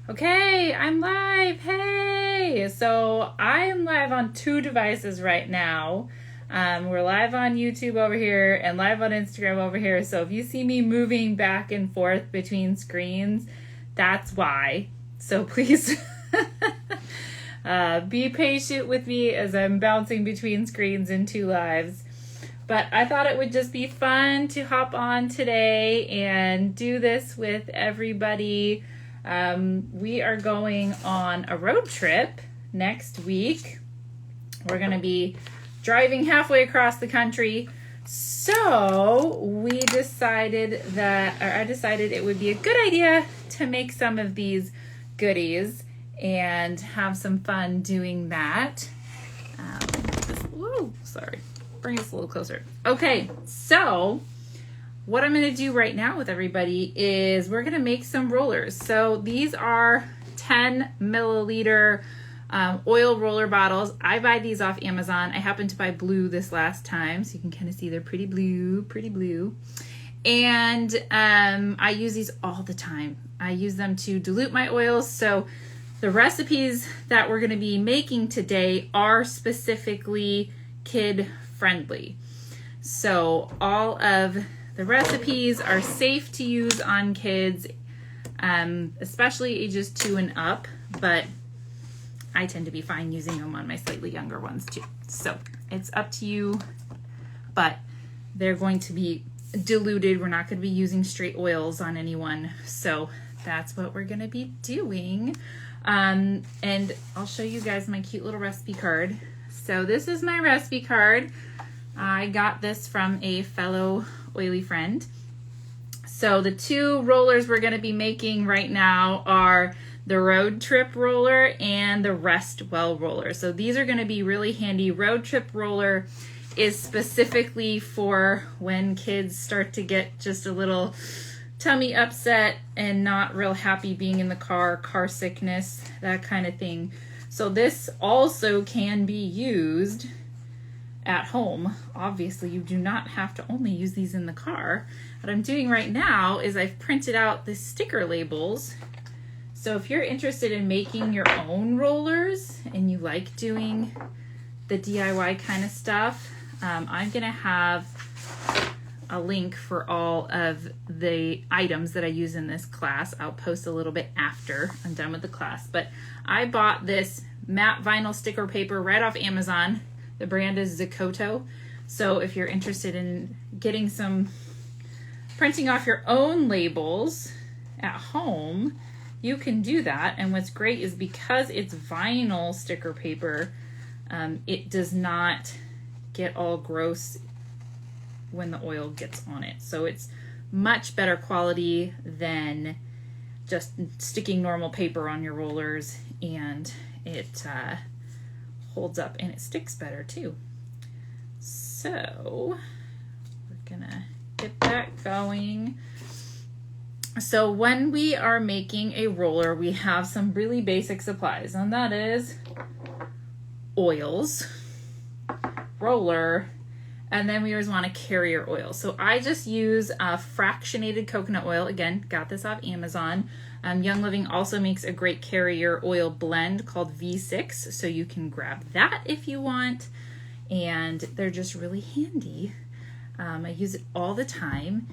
Okay, I'm live. Hey! So I am live on 2 devices right now. We're live on YouTube over here and live on Instagram over here. So if you see me moving back and forth between screens, that's why. So please be patient with me as I'm bouncing between screens in 2 lives. But I thought it would just be fun to hop on today and do this with everybody. We are going on a road trip next week. We're going to be driving halfway across the country. So I decided it would be a good idea to make some of these goodies and have some fun doing that. Bring us a little closer. Okay, so what I'm going to do right now with everybody is we're going to make some rollers. So these are 10 milliliter oil roller bottles. I buy these off Amazon. I happened to buy blue this last time, so you can kind of see they're pretty blue. And I use these all the time. I use them to dilute my oils. So the recipes that we're going to be making today are specifically kid friendly. So all of the recipes are safe to use on kids, especially ages 2 and up, but I tend to be fine using them on my slightly younger ones too. So it's up to you, but they're going to be diluted. We're not going to be using straight oils on anyone. So that's what we're going to be doing. And I'll show you guys my cute little recipe card. So this is my recipe card. I got this from a fellow oily friend. So the 2 rollers we're going to be making right now are the Road Trip roller and the Rest Well roller. So these are going to be really handy. Road Trip roller is specifically for when kids start to get just a little tummy upset and not real happy being in the car sickness, that kind of thing. So this also can be used at home. Obviously, you do not have to only use these in the car. What I'm doing right now is I've printed out the sticker labels. So if you're interested in making your own rollers and you like doing the DIY kind of stuff, I'm going to have a link for all of the items that I use in this class. I'll post a little bit after I'm done with the class. But I bought this matte vinyl sticker paper right off Amazon. The brand is Zakoto. So if you're interested in getting some, printing off your own labels at home, you can do that. And what's great is because it's vinyl sticker paper, it does not get all gross when the oil gets on it. So it's much better quality than just sticking normal paper on your rollers, and it holds up and it sticks better too. So we're gonna get that going. So when we are making a roller, we have some really basic supplies, and that is oils, roller, and then we always want a carrier oil. So I just use fractionated coconut oil. Again, got this off Amazon. Young Living also makes a great carrier oil blend called V6, so you can grab that if you want, and they're just really handy. I use it all the time.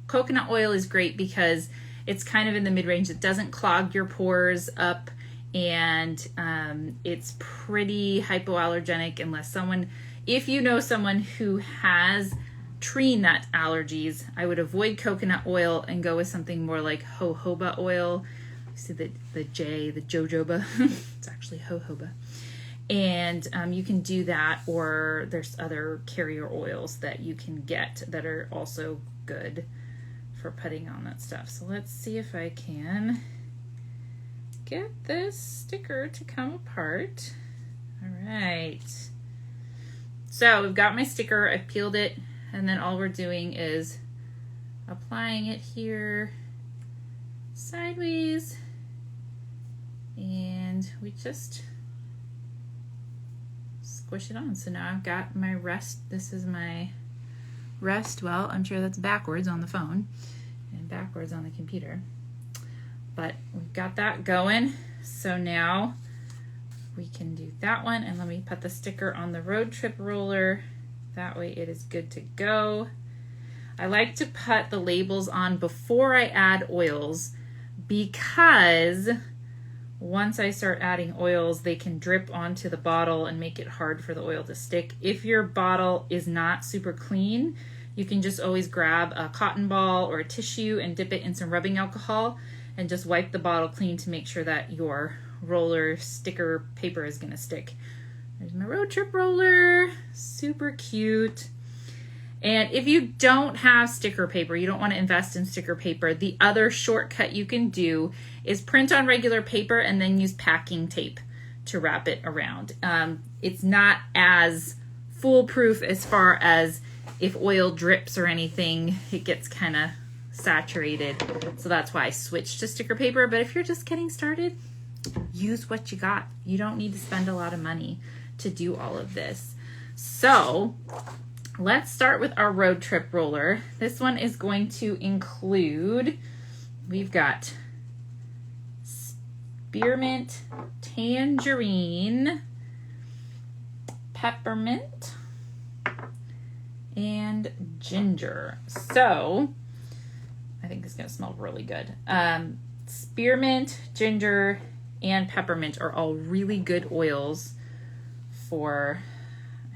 Coconut oil is great because it's kind of in the mid-range. It doesn't clog your pores up, and it's pretty hypoallergenic if you know someone who has tree nut allergies. I would avoid coconut oil and go with something more like jojoba oil. See the jojoba, it's actually jojoba. And you can do that, or there's other carrier oils that you can get that are also good for putting on that stuff. So let's see if I can get this sticker to come apart. All right. So we've got my sticker, I've peeled it, and then all we're doing is applying it here sideways, and we just squish it on. So now I've got my this is my Rest Well. I'm sure that's backwards on the phone and backwards on the computer. but we've got that going. So now we can do that one, and let me put the sticker on the road trip roller. That way it is good to go. I like to put the labels on before I add oils, because once I start adding oils, they can drip onto the bottle and make it hard for the oil to stick. If your bottle is not super clean, you can just always grab a cotton ball or a tissue and dip it in some rubbing alcohol and just wipe the bottle clean to make sure that your roller sticker paper is going to stick. There's my road trip roller, super cute. And if you don't have sticker paper, you don't want to invest in sticker paper, the other shortcut you can do is print on regular paper and then use packing tape to wrap it around. It's not as foolproof as far as if oil drips or anything, it gets kind of saturated. So that's why I switched to sticker paper. But if you're just getting started, use what you got. You don't need to spend a lot of money to do all of this. So let's start with our road trip roller. This one is going to include, we've got spearmint, tangerine, peppermint, and ginger. So I think it's going to smell really good. Spearmint, ginger, and peppermint are all really good oils for,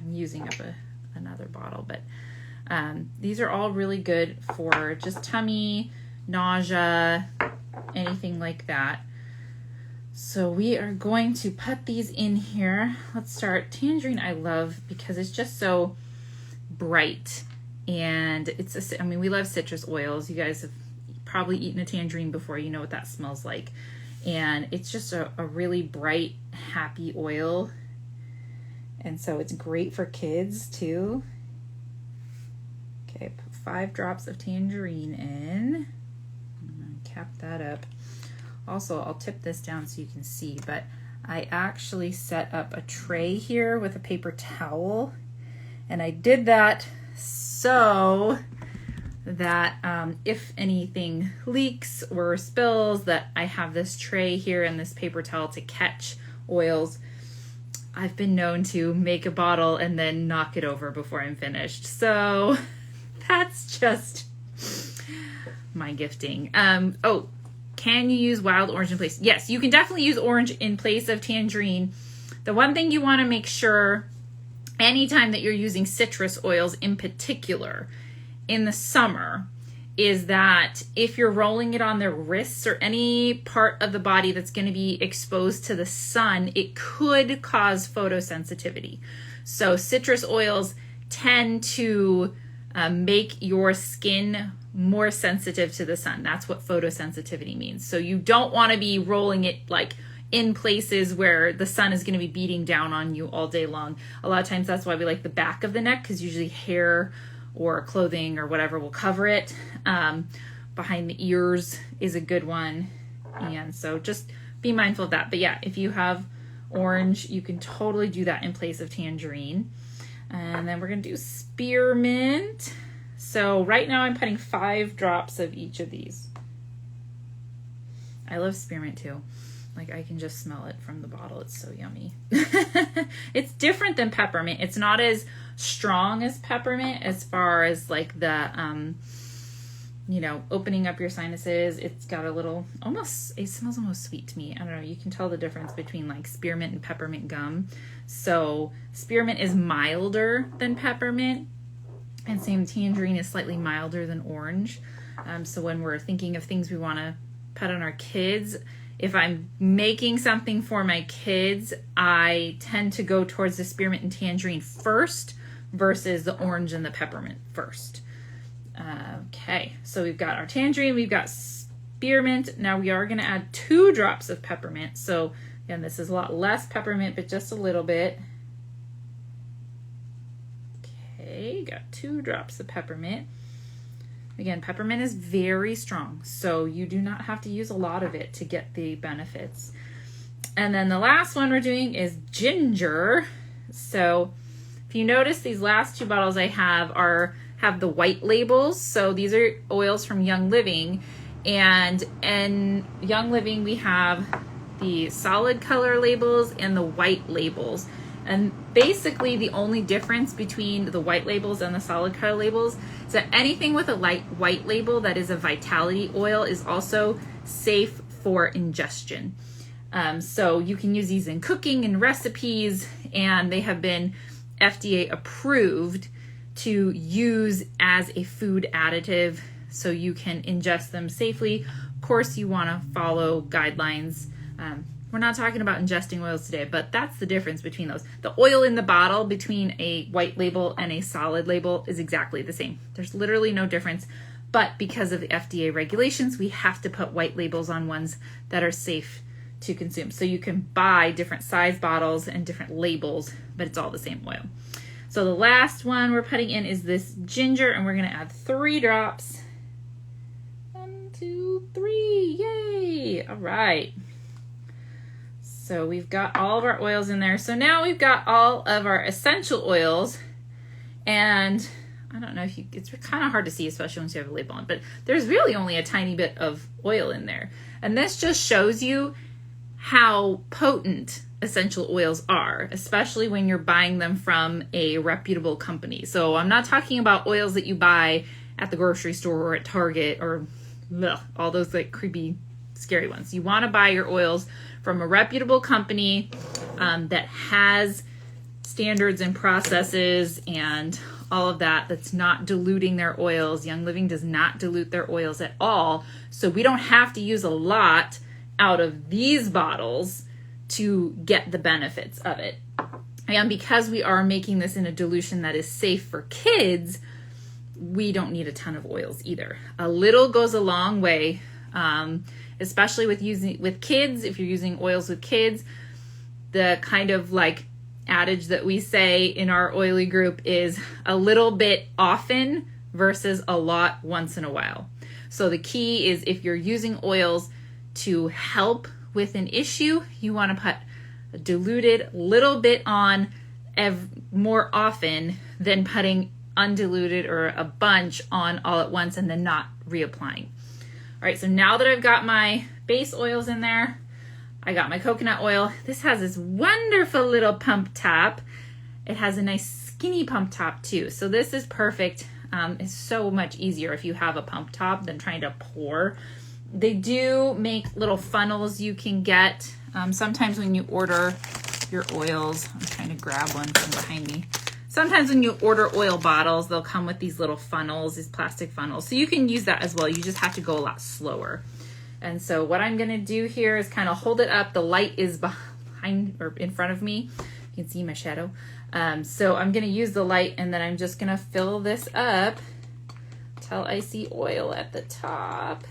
I'm using up another bottle, but these are all really good for just tummy, nausea, anything like that. So we are going to put these in here. Let's start. Tangerine I love because it's just so bright, and it's I mean, we love citrus oils. You guys have probably eaten a tangerine before. You know what that smells like. And it's just a really bright, happy oil. And so it's great for kids too. Okay, put 5 drops of tangerine in. Cap that up. Also, I'll tip this down so you can see, but I actually set up a tray here with a paper towel. And I did that so that if anything leaks or spills, that I have this tray here and this paper towel to catch oils. I've been known to make a bottle and then knock it over before I'm finished. So that's just my gifting. Oh, can you use wild orange in place? Yes, you can definitely use orange in place of tangerine. The one thing you want to make sure anytime that you're using citrus oils in particular in the summer is that if you're rolling it on the wrists or any part of the body that's going to be exposed to the sun, it could cause photosensitivity. So citrus oils tend to make your skin more sensitive to the sun. That's what photosensitivity means. So you don't want to be rolling it like in places where the sun is going to be beating down on you all day long. A lot of times that's why we like the back of the neck, because usually hair or clothing or whatever will cover it. Behind the ears is a good one. And so just be mindful of that. But yeah, if you have orange, you can totally do that in place of tangerine. And then we're going to do spearmint. So right now I'm putting 5 drops of each of these. I love spearmint too. Like I can just smell it from the bottle. It's so yummy. It's different than peppermint. It's not as strong as peppermint as far as like the, you know, opening up your sinuses. It's got a little, it smells almost sweet to me. I don't know. You can tell the difference between like spearmint and peppermint gum. So spearmint is milder than peppermint, and same tangerine is slightly milder than orange. So when we're thinking of things we want to put on our kids, if I'm making something for my kids, I tend to go towards the spearmint and tangerine first versus the orange and the peppermint first. Okay, so we've got our tangerine, we've got spearmint. Now we are going to add 2 drops of peppermint. So again, this is a lot less peppermint, but just a little bit. Okay, got 2 drops of peppermint. Again, peppermint is very strong, so you do not have to use a lot of it to get the benefits. And then the last one we're doing is ginger. So if you notice, these last 2 bottles I have the white labels. So these are oils from Young Living, And in Young Living, we have the solid color labels and the white labels. And basically the only difference between the white labels and the solid color labels is that anything with a light white label that is a vitality oil is also safe for ingestion. So you can use these in cooking and recipes, and they have been FDA approved to use as a food additive so you can ingest them safely. Of course, you want to follow guidelines. We're not talking about ingesting oils today, but that's the difference between those. The oil in the bottle between a white label and a solid label is exactly the same. There's literally no difference, but because of the FDA regulations, we have to put white labels on ones that are safe to consume. So you can buy different size bottles and different labels, but it's all the same oil. So the last one we're putting in is this ginger, and we're gonna add 3 drops. 1, 2, 3, yay! All right. So we've got all of our oils in there. So now we've got all of our essential oils, and I don't know if it's kind of hard to see, especially once you have a label on, but there's really only a tiny bit of oil in there. And this just shows you how potent essential oils are, especially when you're buying them from a reputable company. So I'm not talking about oils that you buy at the grocery store or at Target or all those like creepy, scary ones. You want to buy your oils from a reputable company that has standards and processes and all of that, that's not diluting their oils. Young Living does not dilute their oils at all. So we don't have to use a lot out of these bottles to get the benefits of it. And because we are making this in a dilution that is safe for kids, we don't need a ton of oils either. A little goes a long way, especially with kids. If you're using oils with kids, the kind of like adage that we say in our oily group is a little bit often versus a lot once in a while. So the key is, if you're using oils to help with an issue, you want to put a diluted little bit on more often than putting undiluted or a bunch on all at once and then not reapplying. All right, so now that I've got my base oils in there, I got my coconut oil. This has this wonderful little pump top. It has a nice skinny pump top too. So this is perfect. It's so much easier if you have a pump top than trying to pour. They do make little funnels you can get. Sometimes when you order your oils, I'm trying to grab one from behind me. Sometimes when you order oil bottles, they'll come with these little funnels, these plastic funnels. So you can use that as well. You just have to go a lot slower. And so what I'm gonna do here is kind of hold it up. The light is behind or in front of me. You can see my shadow. So I'm gonna use the light, and then I'm just gonna fill this up till I see oil at the top.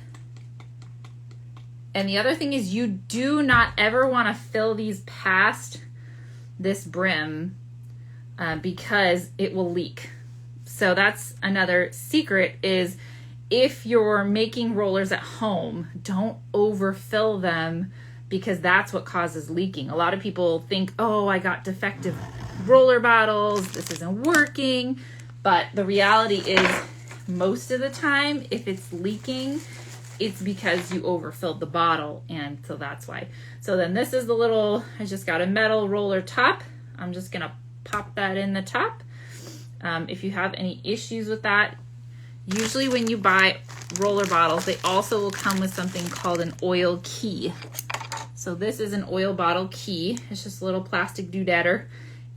And the other thing is, you do not ever wanna fill these past this brim because it will leak. So that's another secret, is if you're making rollers at home, don't overfill them, because that's what causes leaking. A lot of people think, oh, I got defective roller bottles, this isn't working. But the reality is, most of the time, if it's leaking, it's because you overfilled the bottle, and so that's why. So then this is the little, I just got a metal roller top. I'm just gonna pop that in the top. If you have any issues with that, usually when you buy roller bottles, they also will come with something called an oil key. So this is an oil bottle key. It's just a little plastic doodader.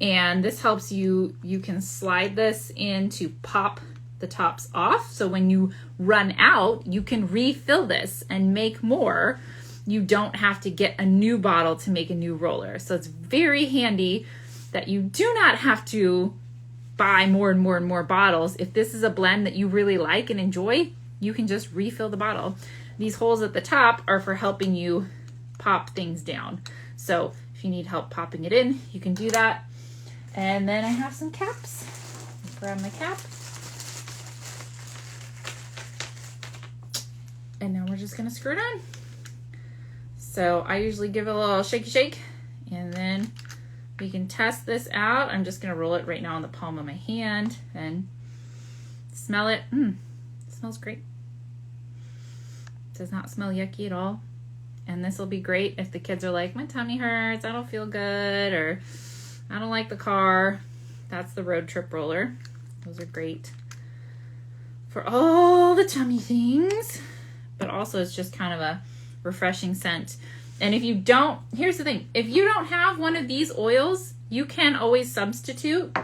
And this helps you can slide this in to pop the tops off. So when you run out, you can refill this and make more. You don't have to get a new bottle to make a new roller. So it's very handy that you do not have to buy more and more and more bottles. If this is a blend that you really like and enjoy, you can just refill the bottle. These holes at the top are for helping you pop things down. So if you need help popping it in, you can do that. And then I have some caps. Grab my cap. And now we're just gonna screw it on. So I usually give it a little shaky shake, and then we can test this out. I'm just gonna roll it right now in the palm of my hand and smell it. It smells great. Does not smell yucky at all. And this will be great if the kids are like, my tummy hurts, I don't feel good, or I don't like the car. That's the road trip roller. Those are great for all the tummy things, but also it's just kind of a refreshing scent. And if you don't, here's the thing, if you don't have one of these oils, you can always substitute.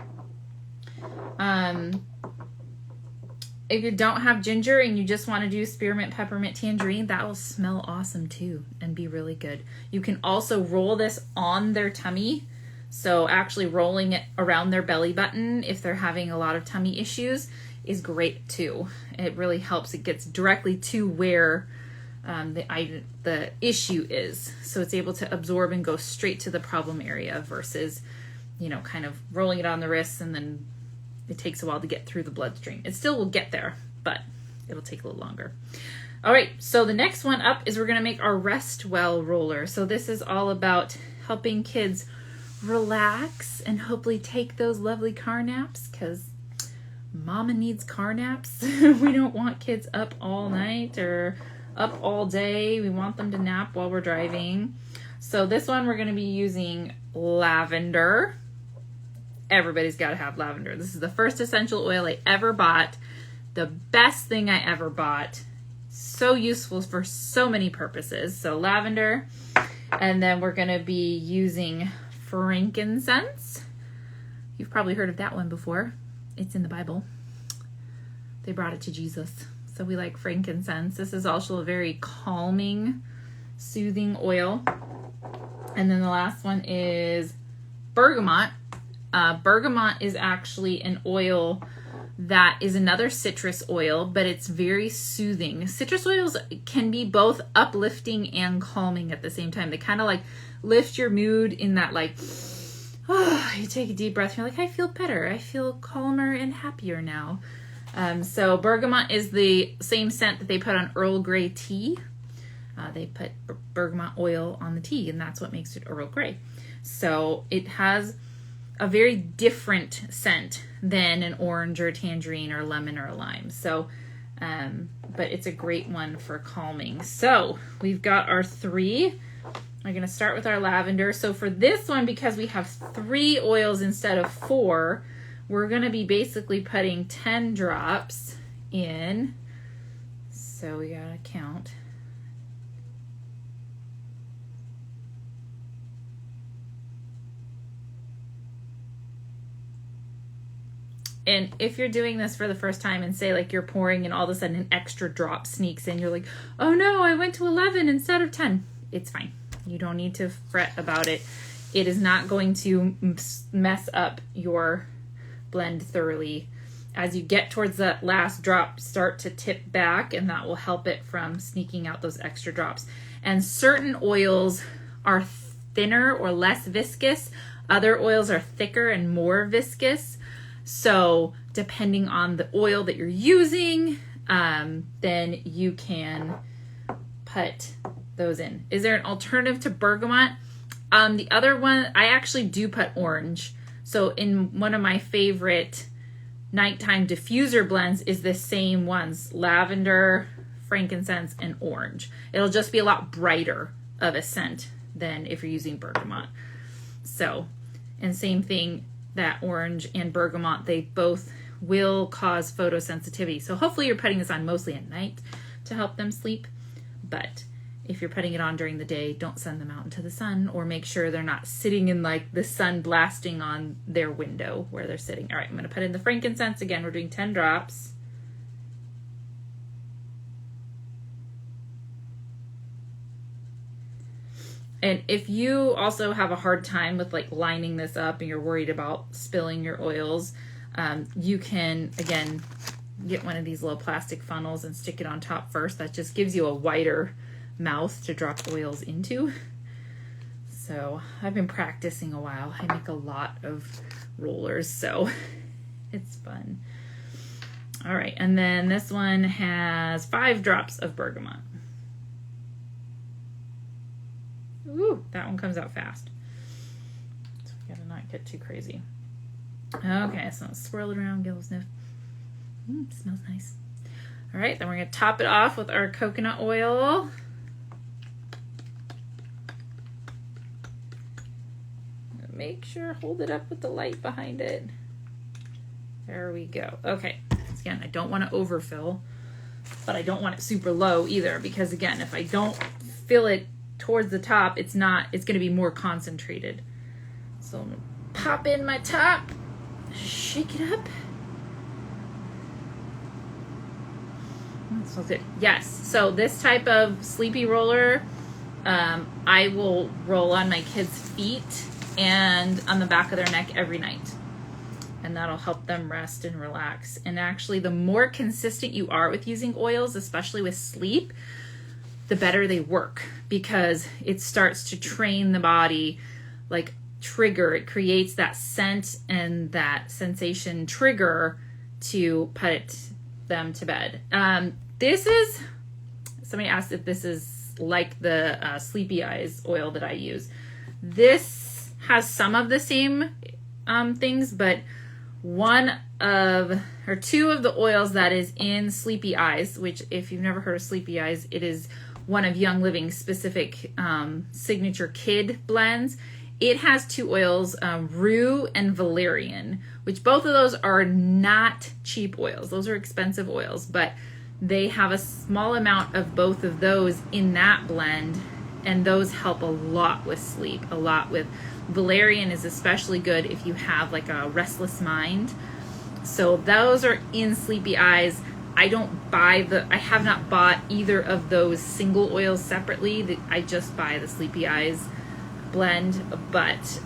If you don't have ginger and you just want to do spearmint, peppermint, tangerine, that will smell awesome too and be really good. You can also roll this on their tummy. So actually rolling it around their belly button if they're having a lot of tummy issues is great too. It really helps. It gets directly to where the issue is. So it's able to absorb and go straight to the problem area versus, kind of rolling it on the wrists and then it takes a while to get through the bloodstream. It still will get there, but it'll take a little longer. All right, so the next one up is we're gonna make our Rest Well roller. So this is all about helping kids relax and hopefully take those lovely car naps, because mama needs car naps. We don't want kids up all night or up all day. We want them to nap while we're driving. So this one we're gonna be using lavender. Everybody's got to have lavender. This is the first essential oil I ever bought. The best thing I ever bought. So useful for so many purposes. So lavender. And then we're going to be using frankincense. You've probably heard of that one before. It's in the Bible. They brought it to Jesus. So we like frankincense. This is also a very calming, soothing oil. And then the last one is bergamot. Bergamot is actually an oil that is another citrus oil, but it's very soothing. Citrus oils can be both uplifting and calming at the same time. They kind of like lift your mood in that you take a deep breath, you're like, I feel better. I feel calmer and happier now. So bergamot is the same scent that they put on Earl Grey tea. They put bergamot oil on the tea, and that's what makes it Earl Grey. So it has a very different scent than an orange or a tangerine or a lemon or a lime. So, but it's a great one for calming. So we've got our 3. I'm going to start with our lavender. So for this one, because we have 3 oils instead of 4, we're going to be basically putting 10 drops in. So we got to count. And if you're doing this for the first time and say like you're pouring and all of a sudden an extra drop sneaks in, you're like, oh no, I went to 11 instead of 10. It's fine. You don't need to fret about it. It is not going to mess up your blend thoroughly. As you get towards that last drop, start to tip back, and that will help it from sneaking out those extra drops. And certain oils are thinner or less viscous. Other oils are thicker and more viscous. So depending on the oil that you're using, then you can put those in. Is there an alternative to bergamot? The other one, I actually do put orange. So in one of my favorite nighttime diffuser blends is the same ones, lavender, frankincense, and orange. It'll just be a lot brighter of a scent than if you're using bergamot. So, and same thing, that orange and bergamot, they both will cause photosensitivity. So hopefully you're putting this on mostly at night to help them sleep. But if you're putting it on during the day, don't send them out into the sun, or make sure they're not sitting in like the sun blasting on their window where they're sitting. All right, I'm going to put in the frankincense. Again, we're doing 10 drops. And if you also have a hard time with like lining this up and you're worried about spilling your oils, you can, again, get one of these little plastic funnels and stick it on top first. That just gives you a wider mouth to drop oils into. So I've been practicing a while. I make a lot of rollers, so it's fun. All right, and then this one has 5 drops of bergamot. Ooh, that one comes out fast. So we gotta not get too crazy. Okay, so swirl it around, give it a sniff. Smells nice. All right, then we're gonna top it off with our coconut oil. Make sure, hold it up with the light behind it. There we go. Okay, again, I don't want to overfill, but I don't want it super low either, because again, if I don't fill it towards the top, it's gonna be more concentrated. So I'm gonna pop in my top, shake it up. So good. Yes, so this type of sleepy roller, I will roll on my kids' feet and on the back of their neck every night. And that'll help them rest and relax. And actually, the more consistent you are with using oils, especially with sleep, the better they work, because it starts to train the body, like trigger. It creates that scent and that sensation trigger to put them to bed. Somebody asked if this is like the Sleepy Eyes oil that I use. This has some of the same things, but two of the oils that is in Sleepy Eyes, which if you've never heard of Sleepy Eyes, it is one of Young Living's specific signature kid blends. It has two oils, rue and valerian, which both of those are not cheap oils. Those are expensive oils, but they have a small amount of both of those in that blend, and those help a lot with sleep, a lot with valerian is especially good if you have like a restless mind. So those are in Sleepy Eyes. I have not bought either of those single oils separately. I just buy the Sleepy Eyes blend, but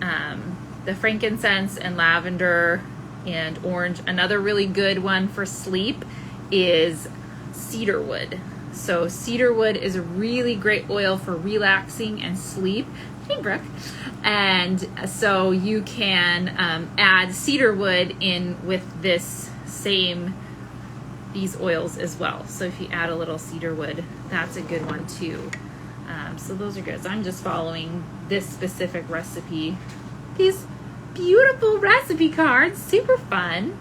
the frankincense and lavender and orange. Another really good one for sleep is cedarwood. So cedarwood is a really great oil for relaxing and sleep. Hey, Brooke. And so you can add cedarwood in with these oils as well. So if you add a little cedarwood, that's a good one too. So those are good. So I'm just following this specific recipe. These beautiful recipe cards, super fun.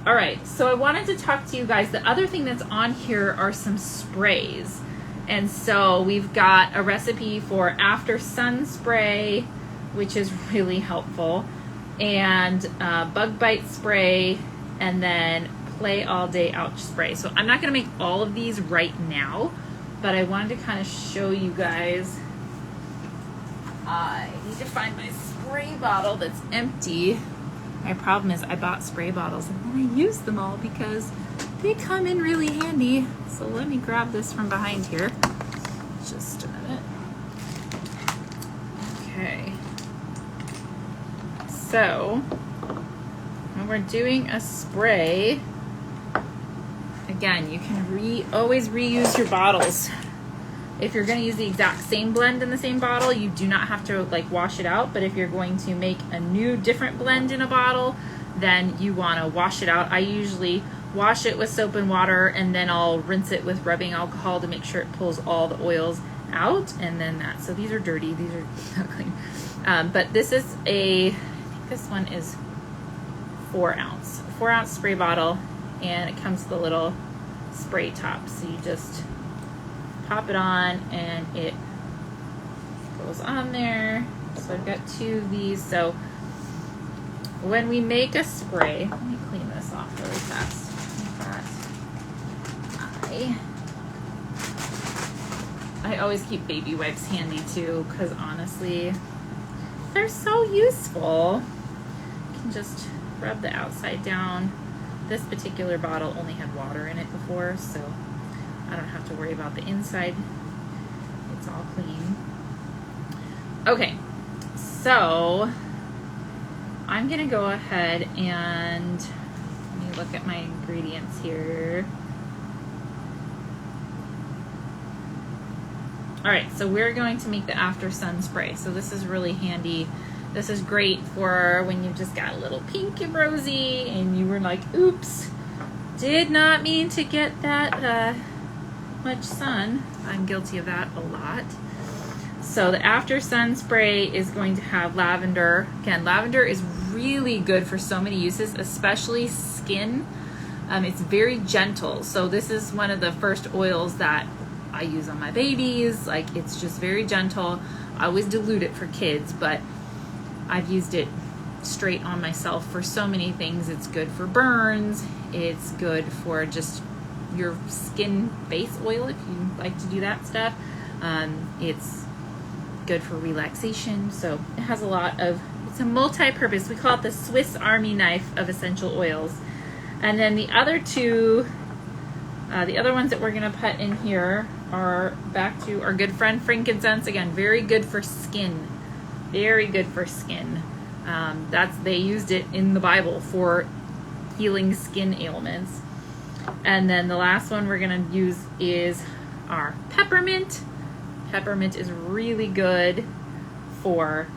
All right, so I wanted to talk to you guys. The other thing that's on here are some sprays. And so we've got a recipe for after sun spray, which is really helpful, and bug bite spray, and then play all day ouch spray. So I'm not gonna make all of these right now, but I wanted to kind of show you guys. I need to find my spray bottle that's empty. My problem is I bought spray bottles and then I used them all because they come in really handy. So let me grab this from behind here. Just a minute. Okay. So when we're doing a spray, again, you can always reuse your bottles. If you're going to use the exact same blend in the same bottle, you do not have to like wash it out. But if you're going to make a new different blend in a bottle, then you want to wash it out. I usually wash it with soap and water, and then I'll rinse it with rubbing alcohol to make sure it pulls all the oils out. And then so these are dirty, these are not clean. But this is I think this one is 4 ounce spray bottle, and it comes with a little spray top. So you just pop it on and it goes on there. So I've got 2 of these. So when we make a spray, let me clean this off really fast. I always keep baby wipes handy too, because honestly, they're so useful. You can just rub the outside down. This particular bottle only had water in it before, so I don't have to worry about the inside. It's all clean. Okay, so I'm gonna go ahead and let me look at my ingredients here. All right, so we're going to make the after sun spray. So this is really handy. This is great for when you've just got a little pink and rosy and you were like, oops, did not mean to get that much sun. I'm guilty of that a lot. So the after sun spray is going to have lavender. Again, lavender is really good for so many uses, especially skin. It's very gentle. So this is one of the first oils that I use on my babies. Like, it's just very gentle. I always dilute it for kids, but I've used it straight on myself for so many things. It's good for burns. It's good for just your skin base oil if you like to do that stuff. It's good for relaxation. So it has a lot of, it's a multi-purpose. We call it the Swiss Army knife of essential oils. And then the other two, the other ones that we're going to put in here are back to our good friend frankincense. Again, very good for skin. Very good for skin. They used it in the Bible for healing skin ailments. And then the last one we're going to use is our peppermint. Peppermint is really good for,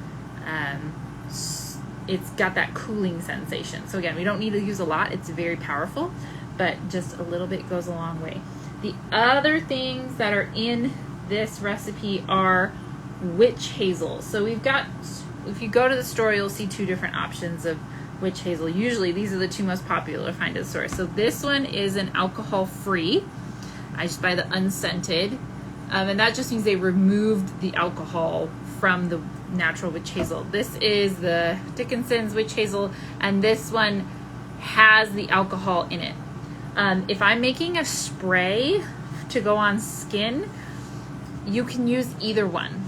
it's got that cooling sensation. So again, we don't need to use a lot. It's very powerful, but just a little bit goes a long way. The other things that are in this recipe are witch hazel. So we've got, if you go to the store, you'll see two different options of witch hazel. Usually these are the two most popular to find at the store. So this one is an alcohol-free. I just buy the unscented. And that just means they removed the alcohol from the natural witch hazel. This is the Dickinson's witch hazel, and this one has the alcohol in it. If I'm making a spray to go on skin, you can use either one.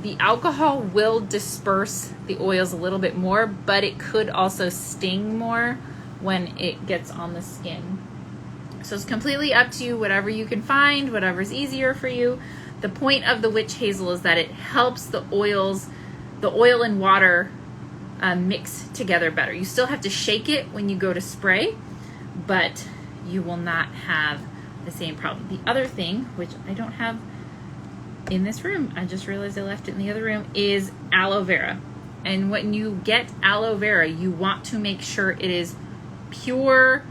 The alcohol will disperse the oils a little bit more, but it could also sting more when it gets on the skin. So it's completely up to you, whatever you can find, whatever's easier for you. The point of the witch hazel is that it helps the oil and water mix together better. You still have to shake it when you go to spray, but you will not have the same problem. The other thing, which I don't have in this room, I just realized I left it in the other room, is aloe vera. And when you get aloe vera, you want to make sure it is pure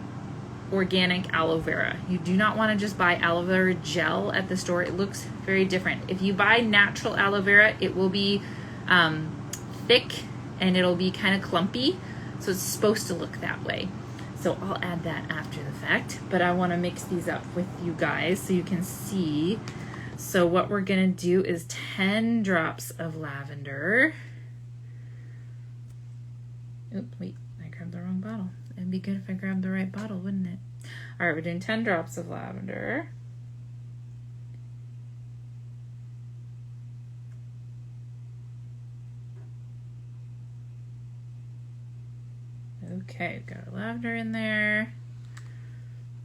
organic aloe vera. You do not want to just buy aloe vera gel at the store. It looks very different. If you buy natural aloe vera, it will be thick and it'll be kind of clumpy. So it's supposed to look that way. So I'll add that after the fact, but I want to mix these up with you guys so you can see. So what we're going to do is 10 drops of lavender. Oops, wait, I grabbed the wrong bottle. It'd be good if I grabbed the right bottle, wouldn't it? All right, we're doing 10 drops of lavender. Okay, we've got our lavender in there.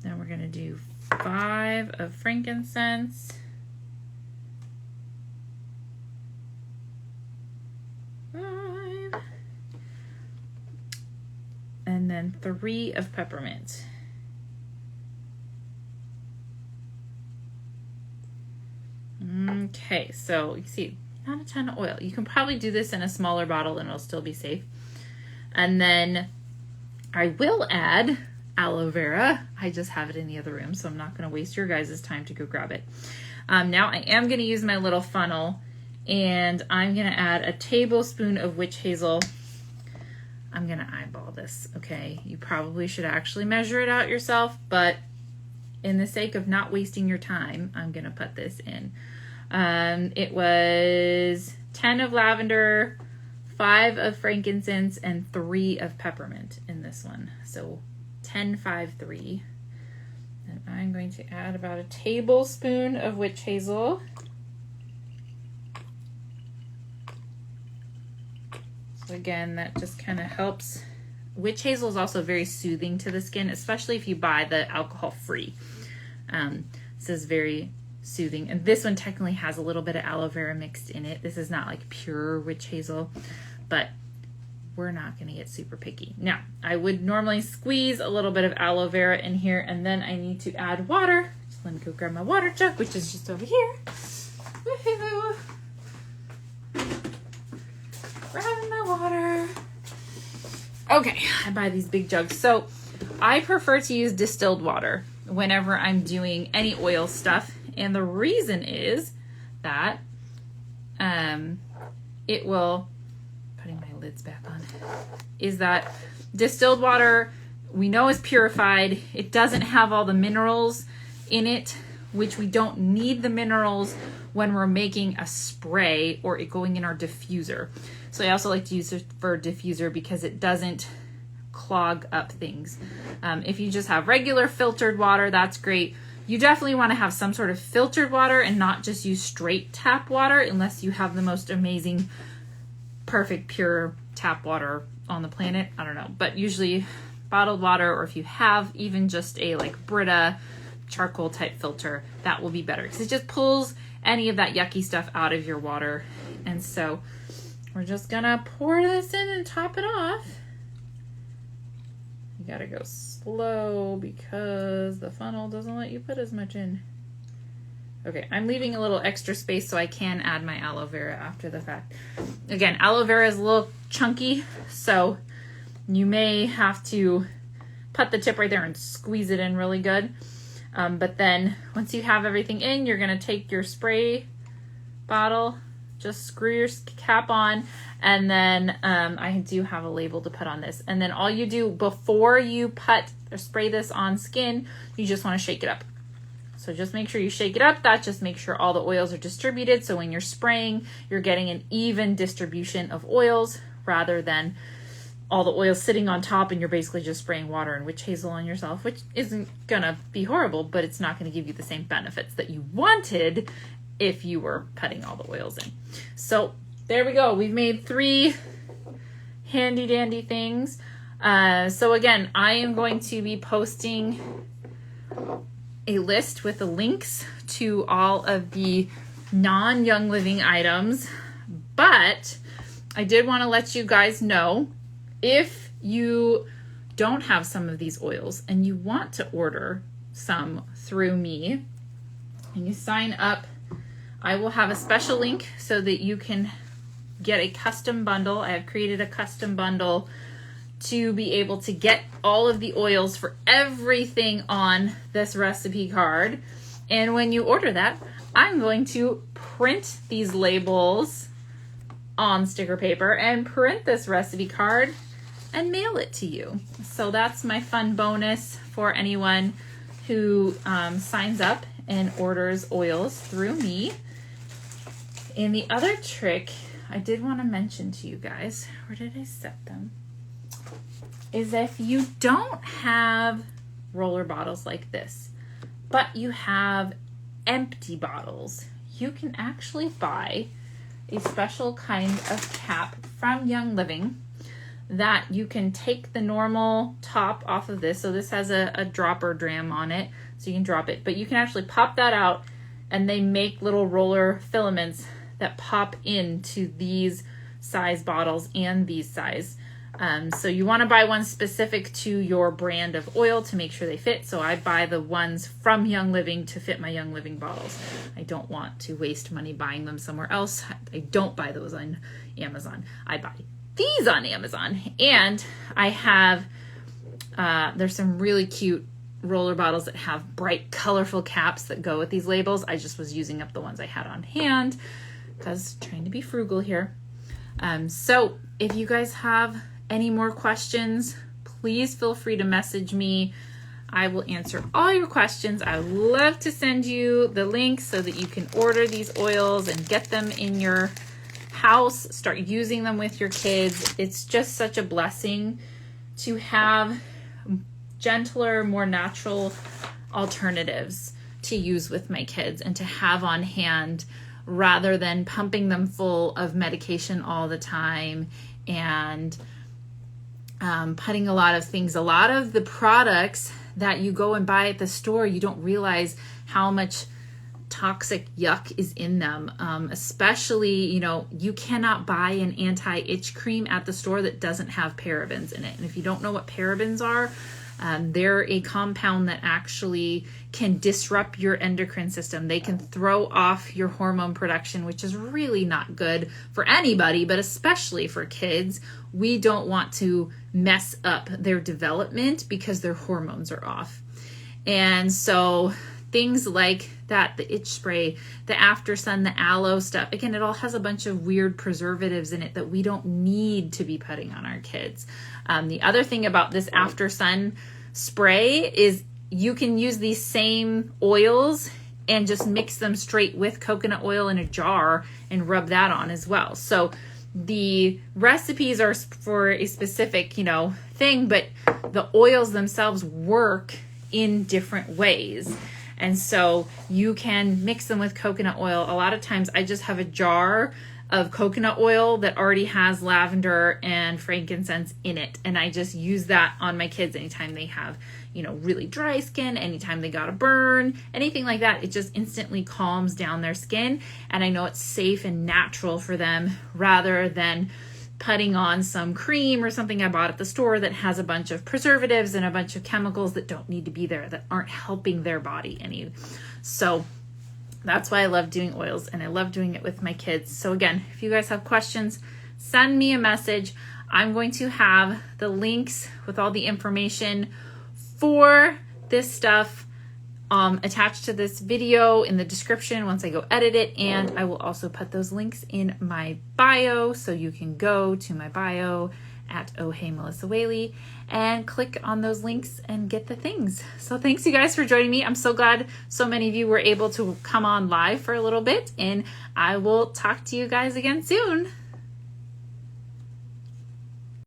Now we're gonna do 5 of frankincense. And then 3 of peppermint. Okay, so you see, not a ton of oil. You can probably do this in a smaller bottle and it'll still be safe. And then I will add aloe vera. I just have it in the other room, so I'm not going to waste your guys' time to go grab it. Now I am going to use my little funnel, and I'm going to add a tablespoon of witch hazel. I'm going to eyeball this, okay? You probably should actually measure it out yourself, but in the sake of not wasting your time, I'm going to put this in. It was 10 of lavender, 5 of frankincense, and 3 of peppermint in this one. So 10, 5, 3. And I'm going to add about a tablespoon of witch hazel. So again, that just kind of helps. Witch hazel is also very soothing to the skin, especially if you buy the alcohol-free. This is very soothing. And this one technically has a little bit of aloe vera mixed in it. This is not like pure witch hazel, but we're not going to get super picky. Now, I would normally squeeze a little bit of aloe vera in here, and then I need to add water. So let me go grab my water jug, which is just over here. Woohoo! Grabbing my water. Okay, I buy these big jugs. So I prefer to use distilled water whenever I'm doing any oil stuff. And the reason is that it will, putting my lids back on, is that distilled water we know is purified. It doesn't have all the minerals in it, which we don't need the minerals when we're making a spray or it going in our diffuser. So I also like to use it for diffuser because it doesn't clog up things. If you just have regular filtered water, that's great. You definitely want to have some sort of filtered water and not just use straight tap water unless you have the most amazing, perfect, pure tap water on the planet. I don't know, but usually bottled water, or if you have even just a like Brita charcoal type filter, that will be better because it just pulls any of that yucky stuff out of your water. And so we're just gonna pour this in and top it off. You gotta go slow because the funnel doesn't let you put as much in. Okay, I'm leaving a little extra space so I can add my aloe vera after the fact. Again, aloe vera is a little chunky, so you may have to put the tip right there and squeeze it in really good. But then once you have everything in, you're gonna take your spray bottle, just screw your cap on, and then I do have a label to put on this. And then all you do before you put or spray this on skin, you just wanna shake it up. So just make sure you shake it up. That just makes sure all the oils are distributed. So when you're spraying, you're getting an even distribution of oils rather than all the oils sitting on top and you're basically just spraying water and witch hazel on yourself, which isn't gonna be horrible, but it's not gonna give you the same benefits that you wanted if you were putting all the oils in. So there we go. We've made 3 handy dandy things. So again, I am going to be posting a list with the links to all of the non-Young Living items, but I did want to let you guys know, if you don't have some of these oils and you want to order some through me and you sign up, I will have a special link so that you can get a custom bundle. I have created a custom bundle to be able to get all of the oils for everything on this recipe card. And when you order that, I'm going to print these labels on sticker paper and print this recipe card and mail it to you. So that's my fun bonus for anyone who signs up and orders oils through me. And the other trick I did want to mention to you guys, where did I set them? Is if you don't have roller bottles like this, but you have empty bottles, you can actually buy a special kind of cap from Young Living that you can take the normal top off of this. So this has a dropper dram on it, so you can drop it, but you can actually pop that out and they make little roller filaments that pop into these size bottles and these size. So you want to buy one specific to your brand of oil to make sure they fit. So I buy the ones from Young Living to fit my Young Living bottles. I don't want to waste money buying them somewhere else. I don't buy those on Amazon. I buy these on Amazon. And I have, there's some really cute roller bottles that have bright, colorful caps that go with these labels. I just was using up the ones I had on hand because trying to be frugal here. So if you guys have any more questions, please feel free to message me. I will answer all your questions. I would love to send you the links so that you can order these oils and get them in your house, start using them with your kids. It's just such a blessing to have gentler, more natural alternatives to use with my kids and to have on hand rather than pumping them full of medication all the time and putting a lot of things. A lot of the products that you go and buy at the store, you don't realize how much toxic yuck is in them. Especially, you cannot buy an anti-itch cream at the store that doesn't have parabens in it. And if you don't know what parabens are, they're a compound that actually can disrupt your endocrine system. They can throw off your hormone production, which is really not good for anybody, but especially for kids. We don't want to mess up their development because their hormones are off. And so things like that, the itch spray, the After Sun, the aloe stuff. Again, it all has a bunch of weird preservatives in it that we don't need to be putting on our kids. The other thing about this After Sun spray is you can use these same oils and just mix them straight with coconut oil in a jar and rub that on as well. So the recipes are for a specific, thing, but the oils themselves work in different ways. And so you can mix them with coconut oil. A lot of times I just have a jar of coconut oil that already has lavender and frankincense in it. And I just use that on my kids anytime they have, really dry skin, anytime they got a burn, anything like that. It just instantly calms down their skin. And I know it's safe and natural for them rather than putting on some cream or something I bought at the store that has a bunch of preservatives and a bunch of chemicals that don't need to be there, that aren't helping their body any. So that's why I love doing oils, and I love doing it with my kids. So again, if you guys have questions, send me a message. I'm going to have the links with all the information for this stuff attached to this video in the description once I go edit it, and I will also put those links in my bio, so you can go to my bio at Oh Hey Melissa Whaley and click on those links and get the things. So thanks you guys for joining me. I'm so glad so many of you were able to come on live for a little bit, and I will talk to you guys again soon.